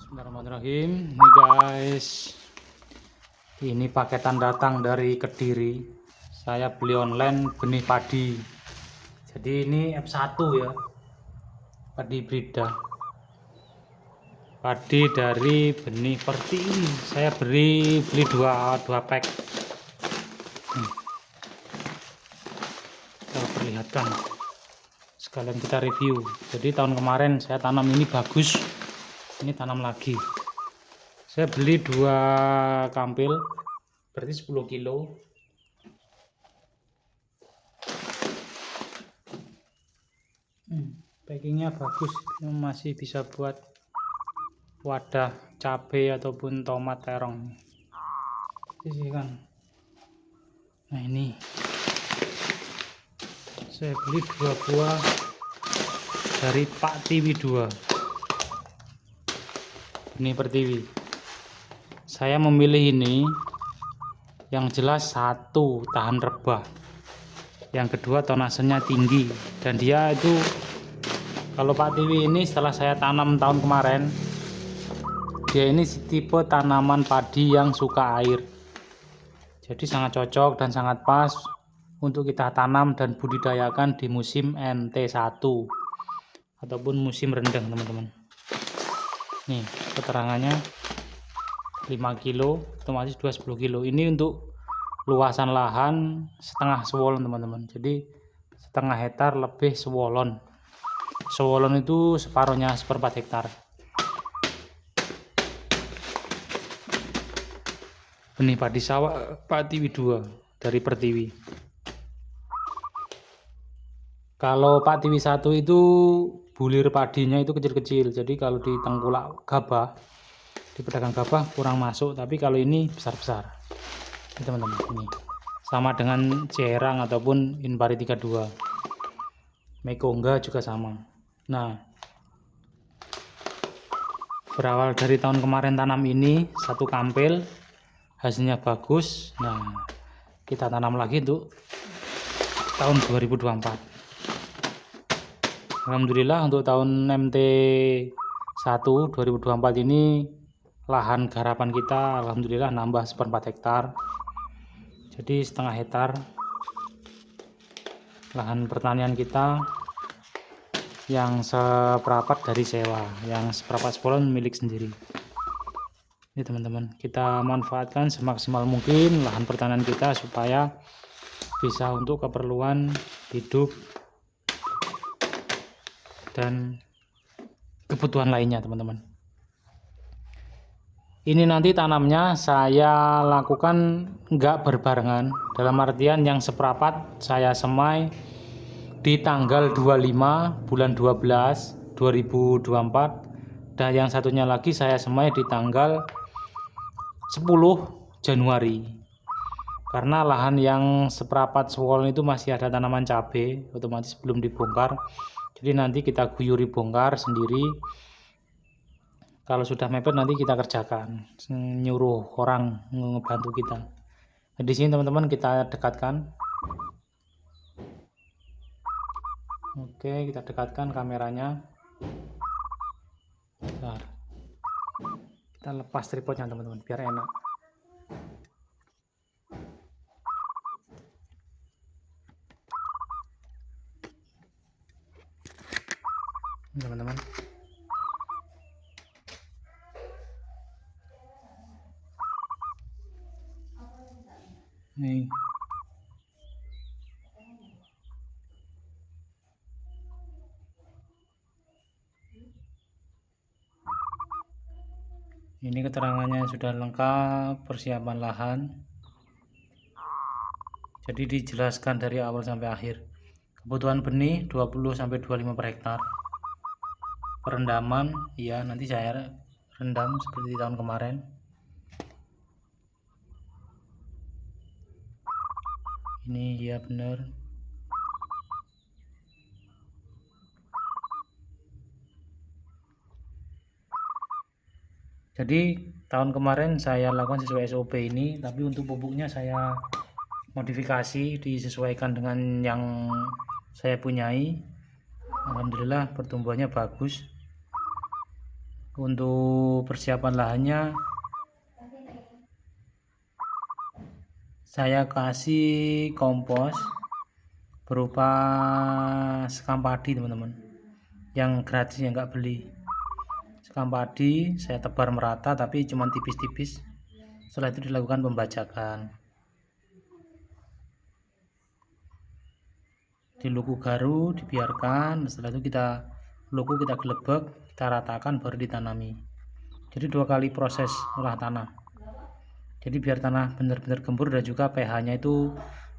Bismillahirrahmanirrahim. Nih guys, ini paketan datang dari Kediri. Saya beli online benih padi. Jadi ini F1 ya, padi hibrida. Padi dari benih Pertiwi. Saya beli dua pack. Saya perlihatkan. Sekalian kita review. Jadi tahun kemarin saya tanam ini bagus. Ini tanam lagi. Saya beli 2 kampil, berarti 10 kilo. Packingnya bagus, masih bisa buat wadah cabai ataupun tomat terong. Sisihkan. Nah ini, saya beli 2 buah dari Pak Tiwi 2. Ini Pertiwi. Saya memilih ini, yang jelas satu tahan rebah, yang kedua tonasenya tinggi, dan dia itu kalau Pak Tiwi ini setelah saya tanam tahun kemarin, dia ini tipe tanaman padi yang suka air, jadi sangat cocok dan sangat pas untuk kita tanam dan budidayakan di musim NT1 ataupun musim rendang teman-teman. Nih keterangannya 5 kilo, otomatis 10 kilo. Ini untuk luasan lahan setengah swolon teman-teman, jadi setengah hektar lebih swolon. Swolon itu separuhnya 1/4 hektar. Benih padi sawah Pak Tiwi 2 dari Pertiwi. Kalau Pak Tiwi 1 itu bulir padinya itu kecil-kecil, jadi kalau di tengkulak gabah, di pedagang gabah kurang masuk, tapi kalau ini besar-besar. Ini teman-teman, ini sama dengan Cerang ataupun Inpari 32. Mekongga juga sama. Nah, berawal dari tahun kemarin tanam ini 1 kampil, hasilnya bagus. Nah, kita tanam lagi untuk tahun 2024. Alhamdulillah untuk tahun MT1 2024 ini lahan garapan kita alhamdulillah nambah 1/4 hektar. Jadi setengah hektar lahan pertanian kita yang seperapat dari sewa, yang seperapat swolon milik sendiri. Ini teman-teman, kita manfaatkan semaksimal mungkin lahan pertanian kita supaya bisa untuk keperluan hidup dan kebutuhan lainnya teman-teman. Ini nanti tanamnya saya lakukan enggak berbarengan, dalam artian yang seperapat saya semai di tanggal 25 bulan 12 2024, dan yang satunya lagi saya semai di tanggal 10 Januari. Karena lahan yang seperapat swollen itu masih ada tanaman cabai, otomatis belum dibongkar. Jadi nanti kita guyuri bongkar sendiri. Kalau sudah mepet nanti kita kerjakan, nyuruh orang ngebantu kita. Nah, di sini teman-teman kita dekatkan. Oke, kita dekatkan kameranya. Bentar. Kita lepas tripodnya teman-teman biar enak. Teman-teman. Nih. Ini keterangannya sudah lengkap, persiapan lahan. Jadi dijelaskan dari awal sampai akhir. Kebutuhan benih 20-25 per hektar. Perendaman, ya nanti saya rendam seperti tahun kemarin. Ini ya benar. Jadi tahun kemarin saya lakukan sesuai SOP ini, tapi untuk pupuknya saya modifikasi disesuaikan dengan yang saya punyai. Alhamdulillah pertumbuhannya bagus. Untuk persiapan lahannya saya kasih kompos berupa sekam padi teman-teman, yang gratis, yang nggak beli. Sekam padi saya tebar merata tapi cuma tipis-tipis. Setelah itu dilakukan pembajakan di luku garu, dibiarkan. Setelah itu kita gelebek, kita ratakan, baru ditanami. Jadi 2 kali proses olah tanah, jadi biar tanah benar-benar gembur dan juga pH-nya itu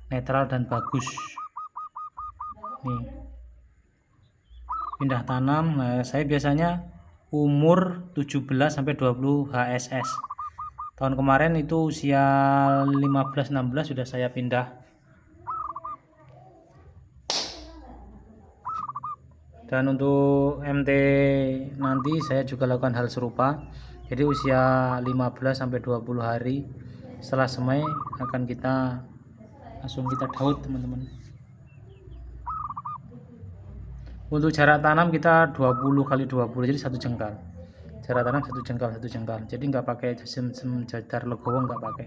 netral dan bagus. Nih, pindah tanam. Nah, saya biasanya umur 17-20 HSS. Tahun kemarin itu usia 15-16 sudah saya pindah. Dan untuk MT nanti saya juga lakukan hal serupa. Jadi usia 15-20 hari setelah semai akan kita langsung kita daud teman-teman. Untuk jarak tanam kita 20x20, jadi 1 jengkal. Jarak tanam 1 jengkal. Jadi nggak pakai jadar legowo, nggak pakai.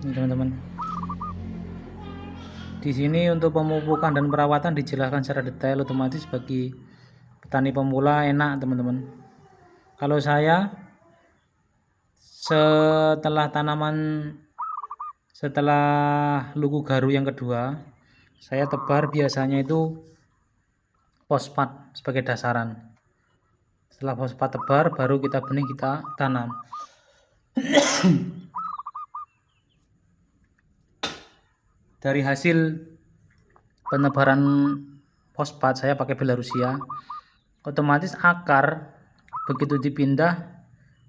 Ini teman-teman. Di sini untuk pemupukan dan perawatan dijelaskan secara detail, otomatis bagi petani pemula enak teman-teman. Kalau saya setelah luku garu yang kedua, saya tebar biasanya itu fosfat sebagai dasaran. Setelah fosfat tebar, baru kita benih, kita tanam. Dari hasil penebaran fosfat saya pakai Belarusia, otomatis akar begitu dipindah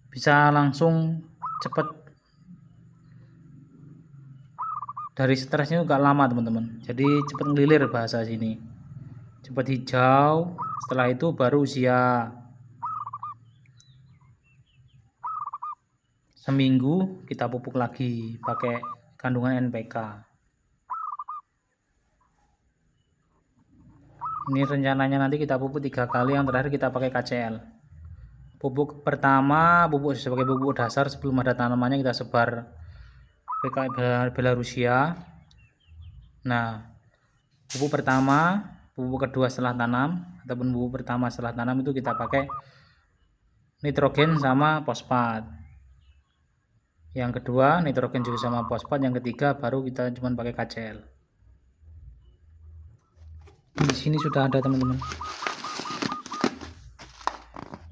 bisa langsung cepat. Dari stresnya juga lama teman-teman, jadi cepat ngelilir bahasa sini, cepat hijau. Setelah itu baru usia seminggu kita pupuk lagi pakai kandungan NPK. Ini rencananya nanti kita pupuk 3 kali, yang terakhir kita pakai KCL. Pupuk pertama sebagai pupuk dasar sebelum ada tanamannya, kita sebar PK Belarusia. Nah, pupuk pertama, pupuk kedua setelah tanam, ataupun pupuk pertama setelah tanam itu kita pakai nitrogen sama fosfat. Yang kedua nitrogen juga sama fosfat. Yang ketiga baru kita cuma pakai KCL. Di sini sudah ada teman-teman.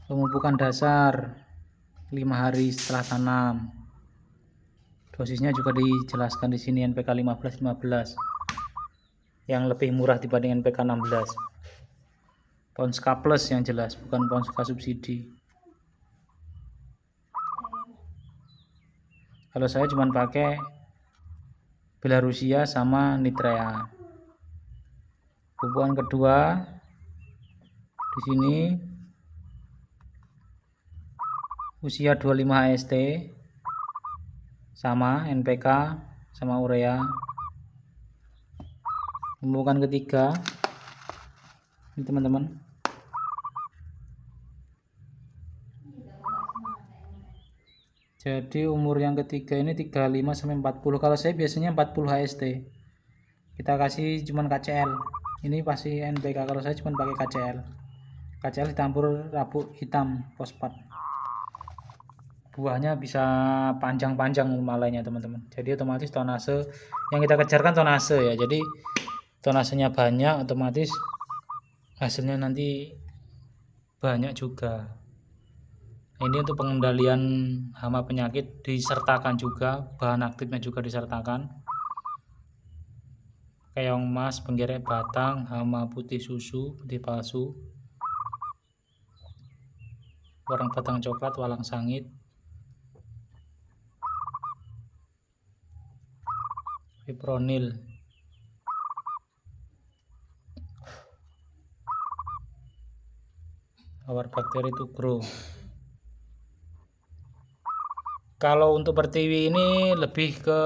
Pemupukan dasar 5 hari setelah tanam. Dosisnya juga dijelaskan di sini, NPK 15-15, yang lebih murah dibanding NPK 16. Ponska Plus yang jelas, bukan Ponska subsidi. Kalau saya cuma pakai Belarusia sama Nitrea. Pupukan kedua di sini usia 25 HST sama NPK sama urea. Pemupukan ketiga ini teman-teman, jadi umur yang ketiga ini 35-40. Kalau saya biasanya 40 HST, kita kasih cuman KCL. Ini pasti NPK, kalau saya cuma pakai KCL dicampur rabuk hitam fosfat. Buahnya bisa panjang-panjang malainya teman-teman. Jadi otomatis tonase yang kita kejarkan tonase ya. Jadi tonasenya banyak, otomatis hasilnya nanti banyak juga. Ini untuk pengendalian hama penyakit disertakan juga, bahan aktifnya juga disertakan. Keong emas, penggerek batang, hama putih susu, putih palsu, warang batang coklat, walang sangit, fipronil, awar bakteri tugro. Kalau untuk pertiwi ini lebih ke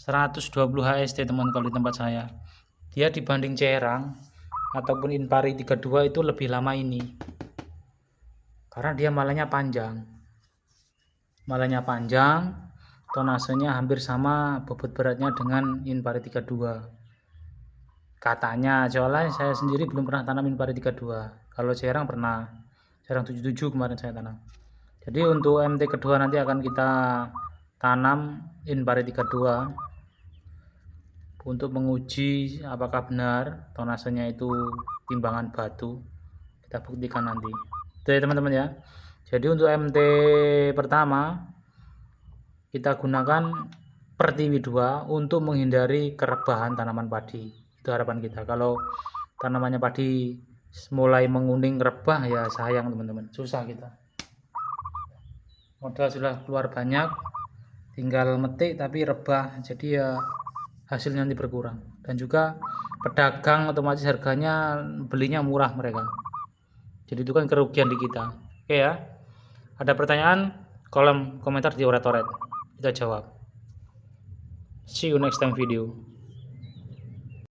120 HST teman, kalau di tempat saya. Dia dibanding cerang ataupun Inpari 32 itu lebih lama ini, karena dia malahnya panjang, tonasenya hampir sama bobot beratnya dengan Inpari 32 katanya. Soalnya saya sendiri belum pernah tanam Inpari 32. Kalau Serang pernah, Serang 77 kemarin saya tanam. Jadi untuk MT kedua nanti akan kita tanam Inpari 32 untuk menguji apakah benar tonasenya itu timbangan batu. Kita buktikan nanti. Oke teman-teman ya. Jadi untuk MT pertama kita gunakan Pertiwi 2 untuk menghindari kerebahan tanaman padi. Itu harapan kita. Kalau tanamannya padi mulai menguning rebah ya sayang teman-teman, susah kita. Modal sudah keluar banyak, tinggal metik tapi rebah, jadi ya hasilnya nanti berkurang. Dan juga pedagang otomatis harganya belinya murah mereka, jadi itu kan kerugian di kita. Oke ya, ada pertanyaan kolom komentar di Oretoret, kita jawab. See you next time video.